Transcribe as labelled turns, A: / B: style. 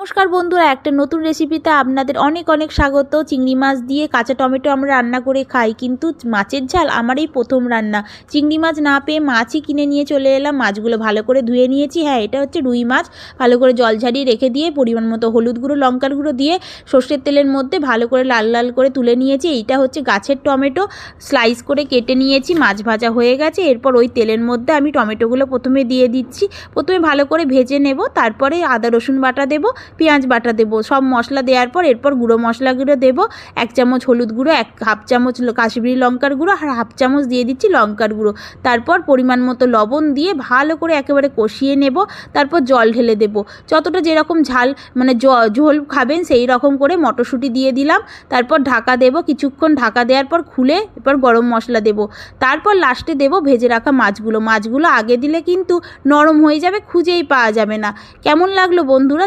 A: নমস্কার বন্ধুরা, একটা নতুন রেসিপিতে আপনাদের অনেক অনেক স্বাগত। চিংড়ি মাছ দিয়ে কাঁচা টমেটো আমরা রান্না করে খাই, কিন্তু মাছের ঝাল আমার এই প্রথম রান্না। চিংড়ি মাছ না পেয়ে মাছই কিনে নিয়ে চলে এলাম। মাছগুলো ভালো করে ধুয়ে নিয়েছি। হ্যাঁ, এটা হচ্ছে রুই মাছ। ভালো করে জল ঝারিয়ে রেখে দিয়ে পরিমাণ মতো হলুদ গুঁড়ো, লঙ্কার গুঁড়ো দিয়ে সর্ষের তেলের মধ্যে ভালো করে লাল লাল করে তুলে নিয়েছি। এইটা হচ্ছে গাছের টমেটো, স্লাইস করে কেটে নিয়েছি। মাছ ভাজা হয়ে গেছে। এরপর ওই তেলের মধ্যে আমি টমেটোগুলো প্রথমে দিয়ে দিচ্ছি। প্রথমে ভালো করে ভেজে নেব, তারপরে আদা রসুন বাটা দেবো, পেঁয়াজ বাটা দেবো। সব মশলা দেওয়ার পর এরপর গুঁড়ো মশলাগুলো দেবো। 1 চামচ হলুদ গুঁড়ো, হাফ চামচ কাশ্মীরি লঙ্কার গুঁড়ো, আর হাফ চামচ দিয়ে দিচ্ছি লঙ্কার গুঁড়ো। তারপর পরিমাণ মতো লবণ দিয়ে ভালো করে একেবারে কষিয়ে নেব। তারপর জল ঢেলে দেবো। যতটা যেরকম ঝাল মানে ঝোল খাবেন সেই রকম করে মটরশুঁটি দিয়ে দিলাম। তারপর ঢাকা দেবো। কিছুক্ষণ ঢাকা দেওয়ার পর খুলে এরপর গরম মশলা দেবো। তারপর লাস্টে দেবো ভেজে রাখা মাছগুলো। মাছগুলো আগে দিলে কিন্তু নরম হয়ে যাবে, খুঁজেই পাওয়া যাবে না। কেমন লাগলো বন্ধুরা?